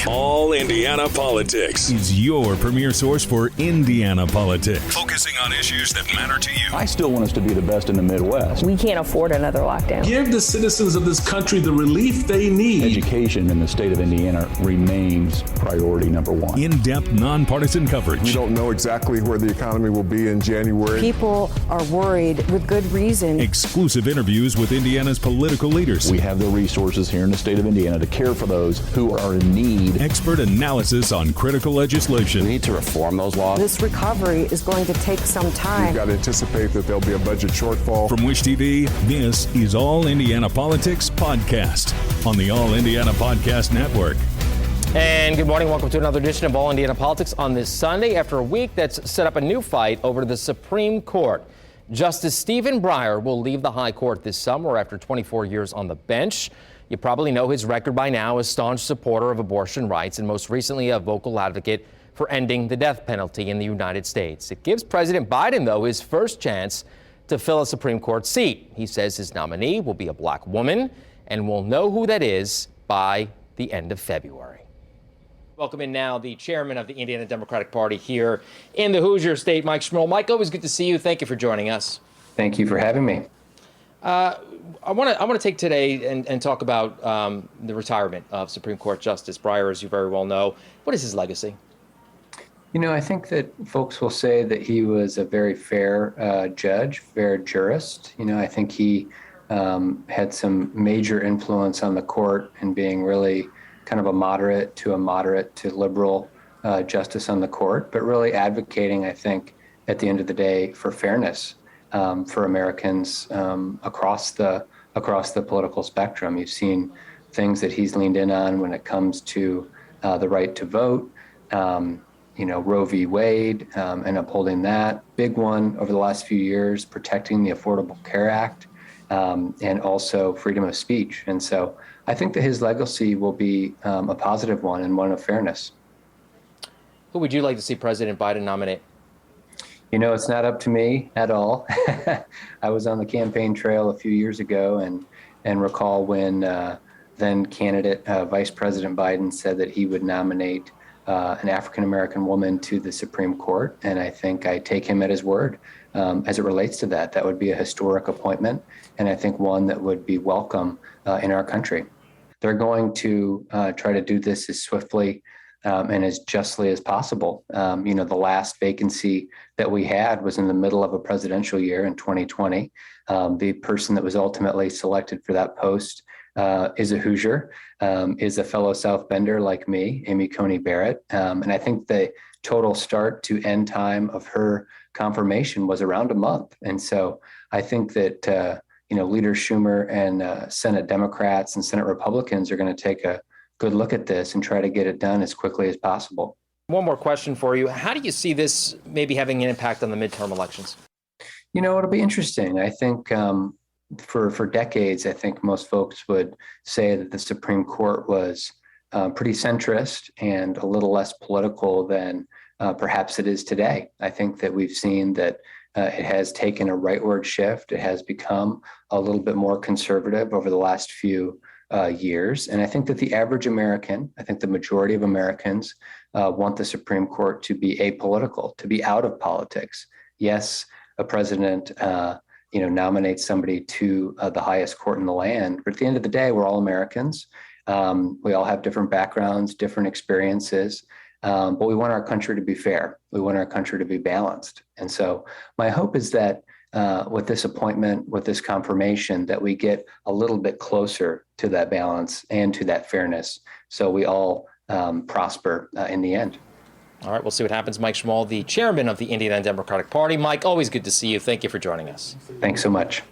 All Indiana Politics is your premier source for Indiana politics, focusing on issues that matter to you. I still want us to be the best in the Midwest. We can't afford another lockdown. Give the citizens of this country the relief they need. Education in the state of Indiana remains priority number one. In-depth, nonpartisan coverage. We don't know exactly where the economy will be in January. People are worried with good reason. Exclusive interviews with Indiana's political leaders. We have the resources here in the state of Indiana to care for those who are in need. Expert analysis on critical legislation. We need to reform those laws. This recovery is going to take some time. We've got to anticipate that there'll be a budget shortfall. From Wish TV, this is All Indiana Politics Podcast on the All Indiana Podcast Network. And good morning. Welcome to another edition of All Indiana Politics on this Sunday after a week that's set up a new fight over the Supreme Court. Justice Stephen Breyer will leave the High Court this summer after 24 years on the bench. You probably know his record by now as staunch supporter of abortion rights and most recently a vocal advocate for ending the death penalty in the United States. It gives President Biden, though, his first chance to fill a Supreme Court seat. He says his nominee will be a black woman, and we'll know who that is by the end of February. Welcome in now the chairman of the Indiana Democratic Party here in the Hoosier State, Mike Schmirl. Mike, always good to see you. Thank you for joining us. Thank you for having me. I want to take today and talk about the retirement of Supreme Court Justice Breyer, as you very well know. What is his legacy? You know, I think that folks will say that he was a very fair judge, fair jurist. You know, I think he had some major influence on the court in being really kind of a moderate to liberal justice on the court, but really advocating, I think, at the end of the day, for fairness for Americans across the political spectrum. You've seen things that he's leaned in on when it comes to the right to vote, Roe v. Wade, and upholding that. Big one over the last few years, protecting the Affordable Care Act, and also freedom of speech. And so I think that his legacy will be a positive one and one of fairness. Who would you like to see President Biden nominate? You know, it's not up to me at all. I was on the campaign trail a few years ago and recall when then candidate Vice President Biden said that he would nominate an African-American woman to the Supreme Court. And I think I take him at his word as it relates to that. That would be a historic appointment, and I think one that would be welcome in our country. They're going to try to do this as swiftly and as justly as possible. The last vacancy that we had was in the middle of a presidential year in 2020. The person that was ultimately selected for that post is a Hoosier, is a fellow South Bender like me, Amy Coney Barrett. And I think the total start to end time of her confirmation was around a month. And so I think that, Leader Schumer and Senate Democrats and Senate Republicans are going to take a good look at this and try to get it done as quickly as possible. One more question for you. How do you see this maybe having an impact on the midterm elections? You know, it'll be interesting. I think for decades, I think most folks would say that the Supreme Court was pretty centrist and a little less political than perhaps it is today. I think that we've seen that it has taken a rightward shift. It has become a little bit more conservative over the last few years. And I think that the average American, I think the majority of Americans want the Supreme Court to be apolitical, to be out of politics. Yes, a president, nominates somebody to the highest court in the land. But at the end of the day, we're all Americans. We all have different backgrounds, different experiences. But we want our country to be fair. We want our country to be balanced. And so my hope is that with this appointment, with this confirmation, that we get a little bit closer to that balance and to that fairness so we all prosper in the end. All right, we'll see what happens. Mike Schmirl, the chairman of the Indiana Democratic Party. Mike, always good to see you. Thank you for joining us. Thanks so much.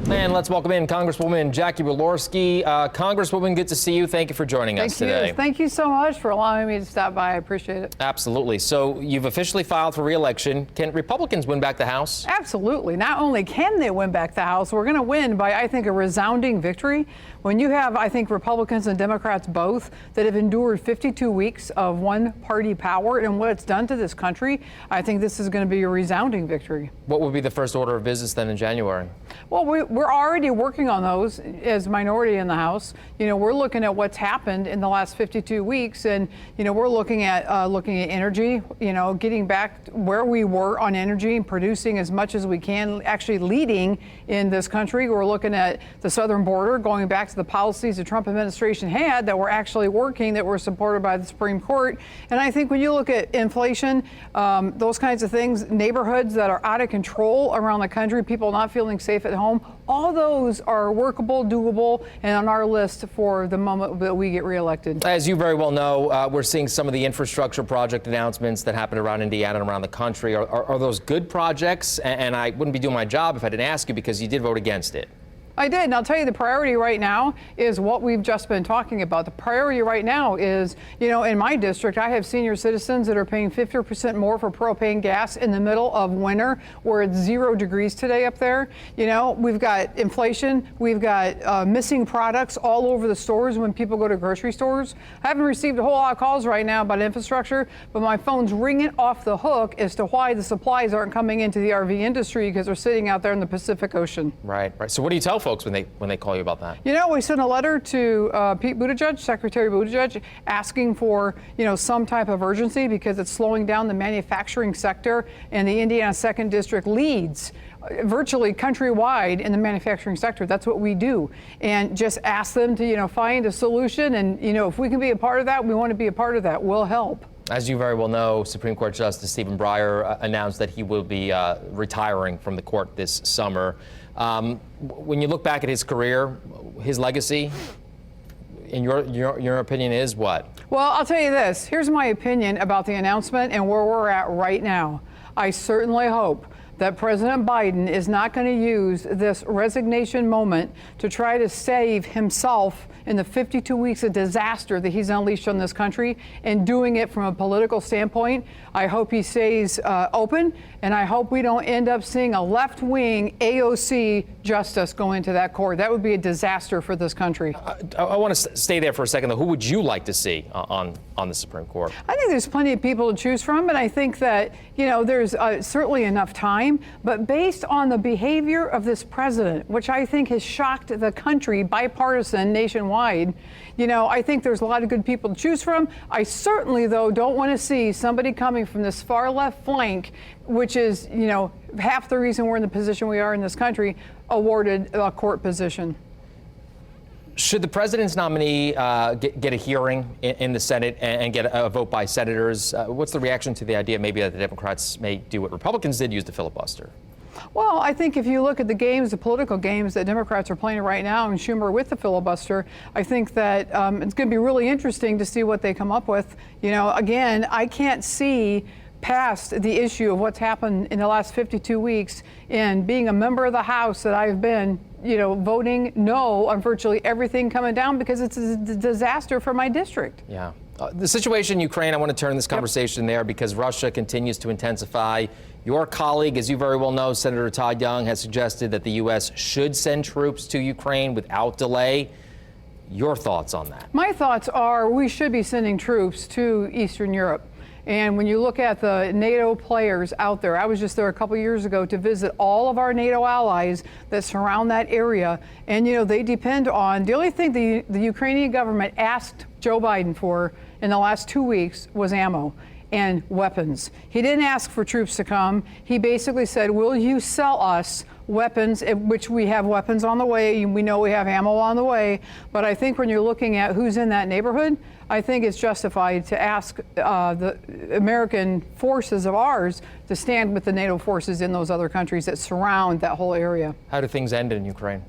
And let's welcome in Congresswoman Jackie Walorski. Congresswoman, good to see you. Thank you for joining us today. Thank you so much for allowing me to stop by. I appreciate it. Absolutely. So you've officially filed for re-election. Can Republicans win back the House? Absolutely. Not only can they win back the House, we're going to win by, I think, a resounding victory. When you have, I think, Republicans and Democrats both that have endured 52 weeks of one-party power and what it's done to this country, I think this is going to be a resounding victory. What would be the first order of business then in January? Well, we're we're already working on those as minority in the House. We're looking at what's happened in the last 52 weeks, and we're looking at energy. Getting back where we were on energy and producing as much as we can, actually leading in this country. We're looking at the southern border, going back to the policies the Trump administration had that were actually working, that were supported by the Supreme Court. And I think when you look at inflation, those kinds of things, neighborhoods that are out of control around the country, people not feeling safe at home, all those are workable, doable, and on our list for the moment that we get reelected. As you very well know, we're seeing some of the infrastructure project announcements that happen around Indiana and around the country. Are those good projects? And I wouldn't be doing my job if I didn't ask you, because you did vote against it. I did, and I'll tell you the priority right now is what we've just been talking about. The priority right now is, in my district, I have senior citizens that are paying 50% more for propane gas in the middle of winter, where it's 0 degrees today up there. We've got inflation, we've got missing products all over the stores when people go to grocery stores. I haven't received a whole lot of calls right now about infrastructure, but my phone's ringing off the hook as to why the supplies aren't coming into the RV industry, because they're sitting out there in the Pacific Ocean. Right. So what do you tell folks when they call you about that? We sent a letter to Pete Buttigieg, Secretary Buttigieg, asking for some type of urgency, because it's slowing down the manufacturing sector, and the Indiana 2nd District leads virtually countrywide in the manufacturing sector. That's what we do, and just ask them to find a solution, and if we can be a part of that, we want to be a part of that. We'll help. As you very well know, Supreme Court Justice Stephen Breyer announced that he will be retiring from the court this summer. When you look back at his career, his legacy, in your opinion, is what? Well, I'll tell you this. Here's my opinion about the announcement and where we're at right now. I certainly hope that President Biden is not going to use this resignation moment to try to save himself in the 52 weeks of disaster that he's unleashed on this country, and doing it from a political standpoint. I hope he stays open, and I hope we don't end up seeing a left-wing AOC justice go into that court. That would be a disaster for this country. I want to stay there for a second, though. Who would you like to see on the Supreme Court? I think there's plenty of people to choose from, and I think that, there's certainly enough time. But based on the behavior of this president, which I think has shocked the country, bipartisan, nationwide, I think there's a lot of good people to choose from. I certainly, though, don't want to see somebody coming from this far left flank, which is, half the reason we're in the position we are in this country, awarded a court position. Should the president's nominee get a hearing in the Senate and get a vote by senators? What's the reaction to the idea maybe that the Democrats may do what Republicans did, use the filibuster? Well, I think if you look at the political games that Democrats are playing right now, and Schumer with the filibuster, I think that it's going to be really interesting to see what they come up with. Again, I can't see past the issue of what's happened in the last 52 weeks, and being a member of the House that I've been, voting no on virtually everything coming down, because it's a disaster for my district. Yeah. The situation in Ukraine, I want to turn this conversation there, because Russia continues to intensify. Your colleague, as you very well know, Senator Todd Young, has suggested that the U.S. should send troops to Ukraine without delay. Your thoughts on that? My thoughts are we should be sending troops to Eastern Europe. And when you look at the NATO players out there, I was just there a couple years ago to visit all of our NATO allies that surround that area. And, they depend on, the only thing the Ukrainian government asked Joe Biden for in the last 2 weeks was ammo and weapons. He didn't ask for troops to come. He basically said, will you sell us weapons, which we have weapons on the way. We know we have ammo on the way. But I think when you're looking at who's in that neighborhood, I think it's justified to ask the American forces of ours to stand with the NATO forces in those other countries that surround that whole area. How do things end in Ukraine?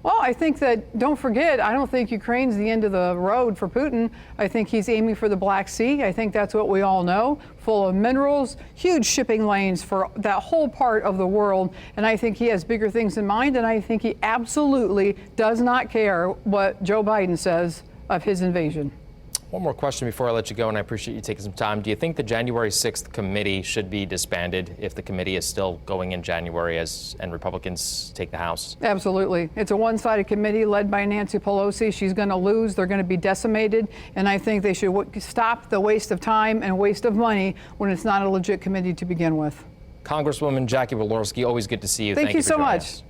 Well, I think that, don't forget, I don't think Ukraine's the end of the road for Putin. I think he's aiming for the Black Sea. I think that's what we all know, full of minerals, huge shipping lanes for that whole part of the world. And I think he has bigger things in mind, and I think he absolutely does not care what Joe Biden says of his invasion. One more question before I let you go, and I appreciate you taking some time. Do you think the January 6th committee should be disbanded if the committee is still going in January and Republicans take the House? Absolutely. It's a one-sided committee led by Nancy Pelosi. She's going to lose. They're going to be decimated. And I think they should stop the waste of time and waste of money when it's not a legit committee to begin with. Congresswoman Jackie Walorski, always good to see you. Thank you so much.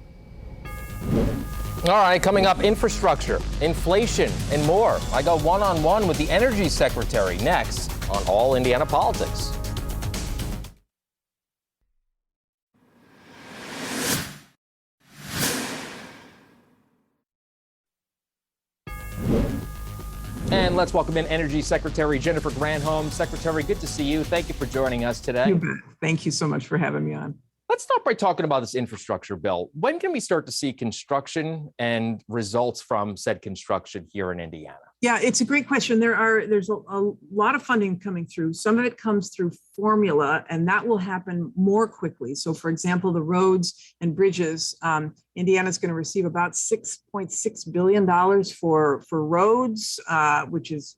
All right, coming up, infrastructure, inflation, and more. I go one-on-one with the Energy Secretary next on All Indiana Politics. And let's welcome in Energy Secretary Jennifer Granholm. Secretary, good to see you. Thank you for joining us today. You bet. Thank you so much for having me on. Let's start by talking about this infrastructure bill. When can we start to see construction and results from said construction here in Indiana? Yeah, it's a great question. There's a lot of funding coming through. Some of it comes through formula, and that will happen more quickly. So, for example, the roads and bridges, Indiana's going to receive about $6.6 billion for roads, which is,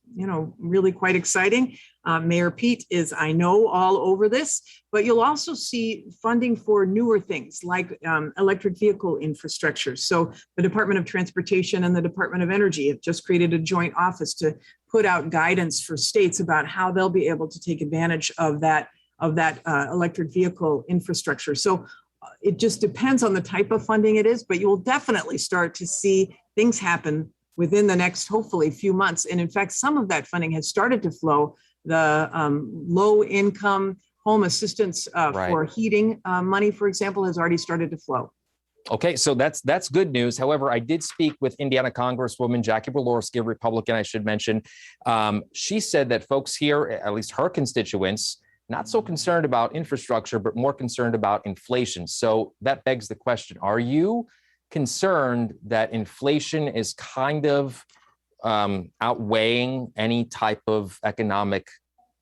really quite exciting. Mayor Pete is, I know, all over this, but you'll also see funding for newer things like electric vehicle infrastructure. So the Department of Transportation and the Department of Energy have just created a joint office to put out guidance for states about how they'll be able to take advantage of that electric vehicle infrastructure. So it just depends on the type of funding it is, but you will definitely start to see things happen within the next, hopefully, few months. And in fact, some of that funding has started to flow. The low-income home assistance for heating money, for example, has already started to flow. Okay, so that's good news. However, I did speak with Indiana Congresswoman Jackie Walorski, a Republican, I should mention. She said that folks here, at least her constituents, not so concerned about infrastructure, but more concerned about inflation. So that begs the question, are you concerned that inflation is kind of outweighing any type of economic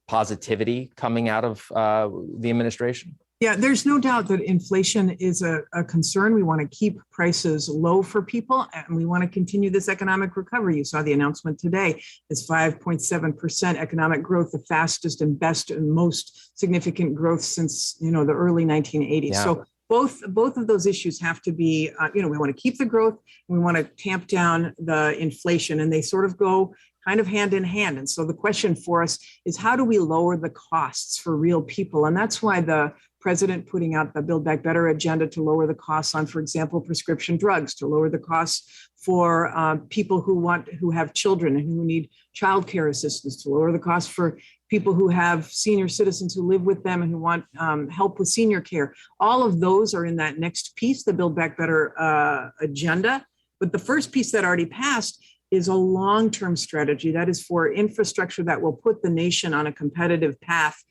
positivity coming out of the administration? Yeah, there's no doubt that inflation is a concern. We want to keep prices low for people, and we want to continue this economic recovery. You saw the announcement today. It's 5.7% economic growth, the fastest and best and most significant growth since, the early 1980s. Yeah. So both of those issues have to be, we want to keep the growth, and we want to tamp down the inflation, and they sort of go kind of hand in hand. And so the question for us is, how do we lower the costs for real people? And that's why the president putting out the Build Back Better agenda to lower the costs on, for example, prescription drugs, to lower the costs for people who have children and who need childcare assistance, to lower the costs for people who have senior citizens who live with them and who want help with senior care. All of those are in that next piece, the Build Back Better agenda. But the first piece that already passed is a long-term strategy that is for infrastructure that will put the nation on a competitive path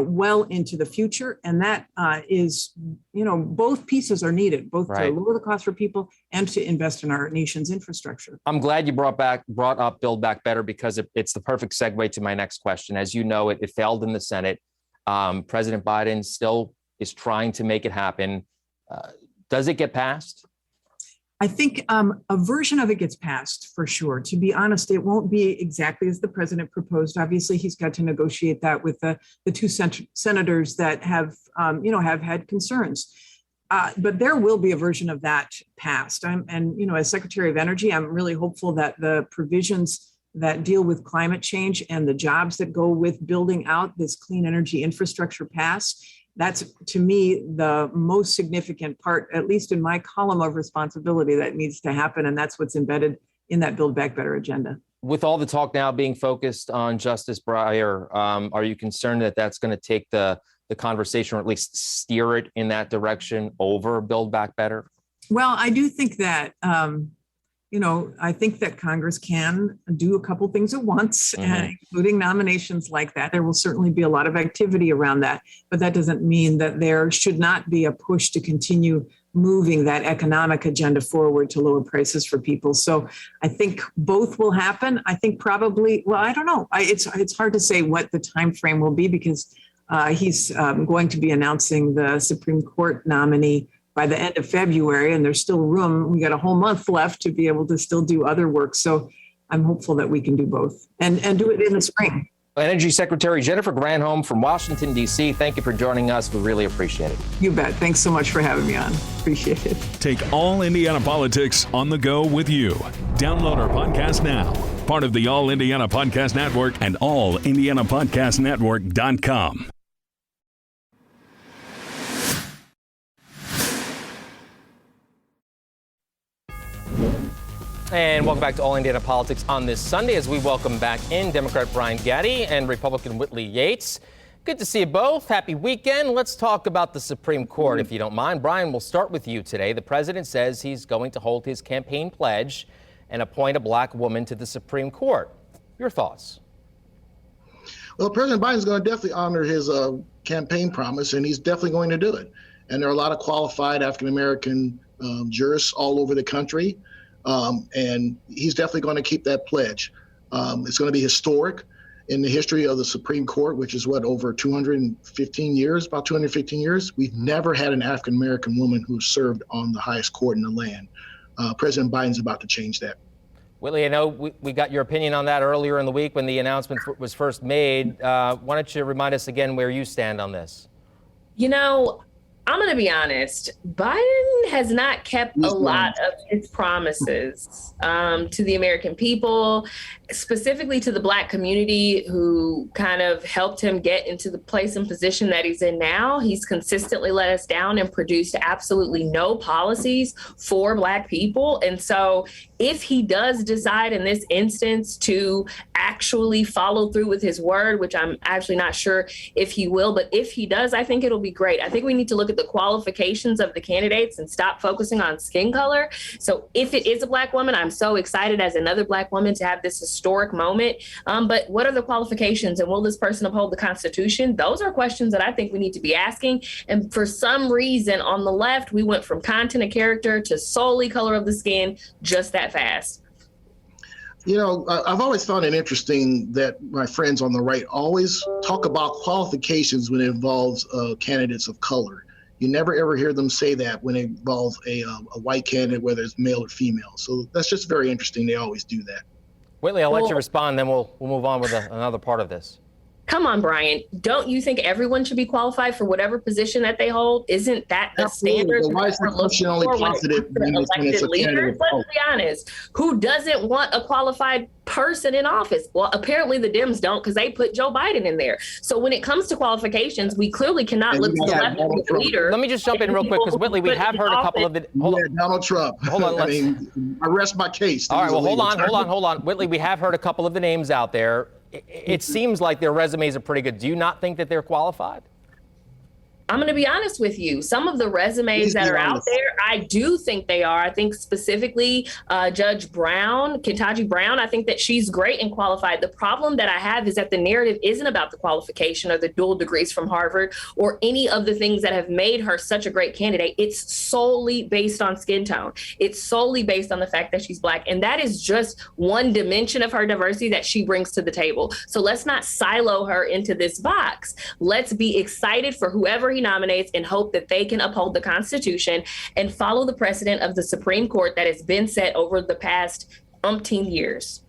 well into the future. And that is, both pieces are needed, both to lower the cost for people and to invest in our nation's infrastructure. I'm glad you brought up Build Back Better, because it's the perfect segue to my next question. As you know, it failed in the Senate. President Biden still is trying to make it happen. Does it get passed? I think a version of it gets passed for sure. To be honest, it won't be exactly as the president proposed. Obviously, he's got to negotiate that with the two senators that have had concerns. But there will be a version of that passed. As Secretary of Energy, I'm really hopeful that the provisions that deal with climate change and the jobs that go with building out this clean energy infrastructure pass. That's, to me, the most significant part, at least in my column of responsibility, that needs to happen. And that's what's embedded in that Build Back Better agenda. With all the talk now being focused on Justice Breyer, are you concerned that that's going to take the conversation, or at least steer it in that direction over Build Back Better? Well, I do think that, I think that Congress can do a couple things at once, including nominations like that. There will certainly be a lot of activity around that, but that doesn't mean that there should not be a push to continue moving that economic agenda forward to lower prices for people. So I think both will happen. I think probably, well, I don't know. It's hard to say what the time frame will be, because he's going to be announcing the Supreme Court nominee by the end of February, and there's still room. We got a whole month left to be able to still do other work. So I'm hopeful that we can do both and do it in the spring. Energy Secretary Jennifer Granholm from Washington, D.C., thank you for joining us. We really appreciate it. You bet. Thanks so much for having me on. Appreciate it. Take All Indiana Politics on the go with you. Download our podcast now. Part of the All Indiana Podcast Network and allindianapodcastnetwork.com. And welcome back to All Indiana Politics on this Sunday as we welcome back in Democrat Brian Gaddy and Republican Whitley Yates. Good to see you both. Happy weekend. Let's talk about the Supreme Court, if you don't mind. Brian, we'll start with you today. The president says he's going to hold his campaign pledge and appoint a black woman to the Supreme Court. Your thoughts? Well, President Biden's going to definitely honor his campaign promise, and he's definitely going to do it. And there are a lot of qualified African-American jurists all over the country. And he's definitely going to keep that pledge. It's going to be historic in the history of the Supreme Court, which is over 215 years, about 215 years. We've never had an African-American woman who served on the highest court in the land. President Biden's about to change that. Whitley, I know we got your opinion on that earlier in the week when the announcement was first made. Why don't you remind us again where you stand on this? You know, I'm going to be honest. Biden has not kept a lot of his promises to the American people, specifically to the Black community who kind of helped him get into the place and position that he's in now. He's consistently let us down and produced absolutely no policies for Black people. And so if he does decide in this instance to actually follow through with his word, which I'm actually not sure if he will, but if he does, I think it'll be great. I think we need to look at the qualifications of the candidates and stop focusing on skin color. So if it is a Black woman, I'm so excited as another Black woman to have this historic moment. But what are the qualifications, and will this person uphold the Constitution? Those are questions that I think we need to be asking. And for some reason on the left, we went from content of character to solely color of the skin just that fast. You know, I've always found it interesting that my friends on the right always talk about qualifications when it involves candidates of color. You never ever hear them say that when it involves a white candidate, whether it's male or female. So that's just very interesting. They always do that. Whitley, I'll let you respond, then we'll move on with another part of this. Come on, Brian. Don't you think everyone should be qualified for whatever position that they hold? Isn't that the standard? Why is the question only positive when it's a candidate? Let's be honest. Who doesn't want a qualified person in office? Well, apparently the Dems don't, because they put Joe Biden in there. So when it comes to qualifications, we clearly cannot look to the left as the leader. Let me just jump in real quick, because Whitley, we have heard a couple of the. Donald Trump. Hold on. I rest my case. All right. Well, hold on. Whitley, we have heard a couple of the names out there. It seems like their resumes are pretty good. Do you not think that they're qualified? I'm going to be honest with you. Some of the resumes that are out there, I do think they are. I think specifically Judge Brown, Ketanji Brown, I think that she's great and qualified. The problem that I have is that the narrative isn't about the qualification or the dual degrees from Harvard or any of the things that have made her such a great candidate. It's solely based on skin tone. It's solely based on the fact that she's Black. And that is just one dimension of her diversity that she brings to the table. So let's not silo her into this box. Let's be excited for whoever he nominates and hope that they can uphold the Constitution and follow the precedent of the Supreme Court that has been set over the past umpteen years.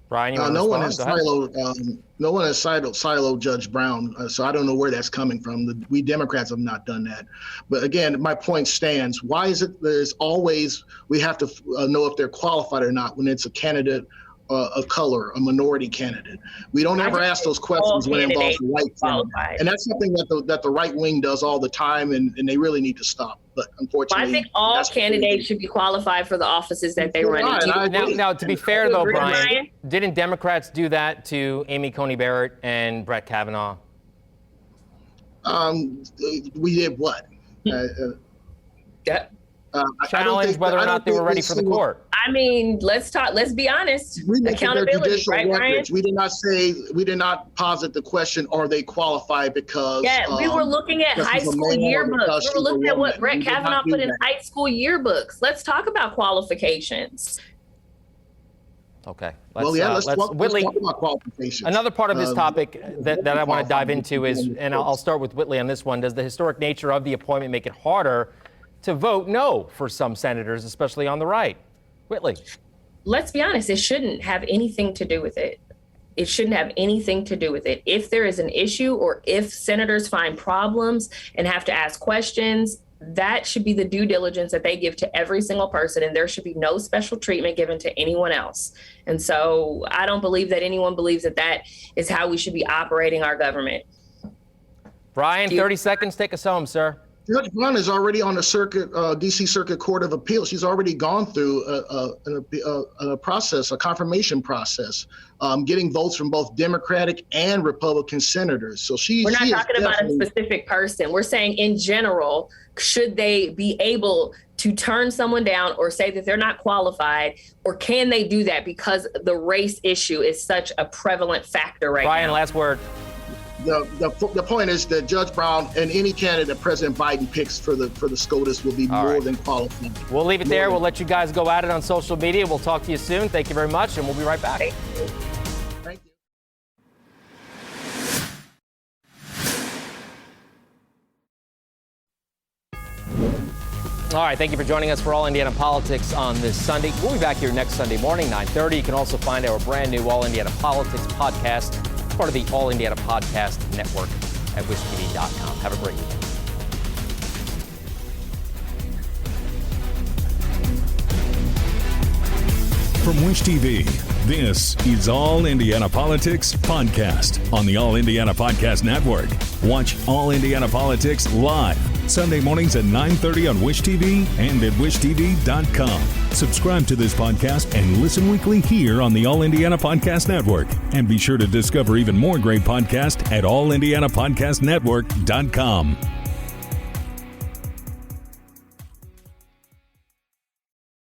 Brian, no one has siloed Judge Brown, so I don't know where that's coming from. We Democrats have not done that. But again, my point stands. Why is it there's always we have to know if they're qualified or not when it's a candidate of color, a minority candidate? We don't ever ask those questions when it involves a white candidate. And that's something that the right wing does all the time, and they really need to stop. But unfortunately, I think all candidates should be qualified for the offices that they run into. Now, to be fair, though, Brian, didn't Democrats do that to Amy Coney Barrett and Brett Kavanaugh? We did what? Challenge whether or not they were ready for the court. I mean, let's be honest. Accountability, right, Brian? We did not posit the question, are they qualified because... Yeah, we were looking at high school yearbooks. We were looking at what Brett Kavanaugh put in high school yearbooks. Let's talk about qualifications. Okay. Let's talk about qualifications. Another part of this topic that I want to dive into is, and I'll start with Whitley on this one, does the historic nature of the appointment make it harder to vote no for some senators, especially on the right? Whitley. Let's be honest, it shouldn't have anything to do with it. It shouldn't have anything to do with it. If there is an issue or if senators find problems and have to ask questions, that should be the due diligence that they give to every single person, and there should be no special treatment given to anyone else. And so I don't believe that anyone believes that that is how we should be operating our government. Brian, 30 seconds, take us home, sir. Judge Brown is already on the circuit, D.C. Circuit Court of Appeals. She's already gone through a process, a confirmation process, getting votes from both Democratic and Republican senators. So we're not talking about a specific person. We're saying in general, should they be able to turn someone down or say that they're not qualified, or can they do that because the race issue is such a prevalent factor right now? Brian, last word. The point is that Judge Brown and any candidate President Biden picks for the SCOTUS will be more than qualified. We'll leave it there. We'll let you guys go at it on social media. We'll talk to you soon. Thank you very much, and we'll be right back. Thank you. All right, thank you for joining us for All Indiana Politics on this Sunday. We'll be back here next Sunday morning, 9:30. You can also find our brand new All Indiana Politics podcast, part of the All Indiana Podcast Network at wishtv.com. Have a great weekend. From Wish TV, this is All Indiana Politics Podcast on the All Indiana Podcast Network. Watch All Indiana Politics live Sunday mornings at 9:30 on Wish TV and at wishtv.com. Subscribe to this podcast and listen weekly here on the All Indiana Podcast Network. And be sure to discover even more great podcasts at allindianapodcastnetwork.com.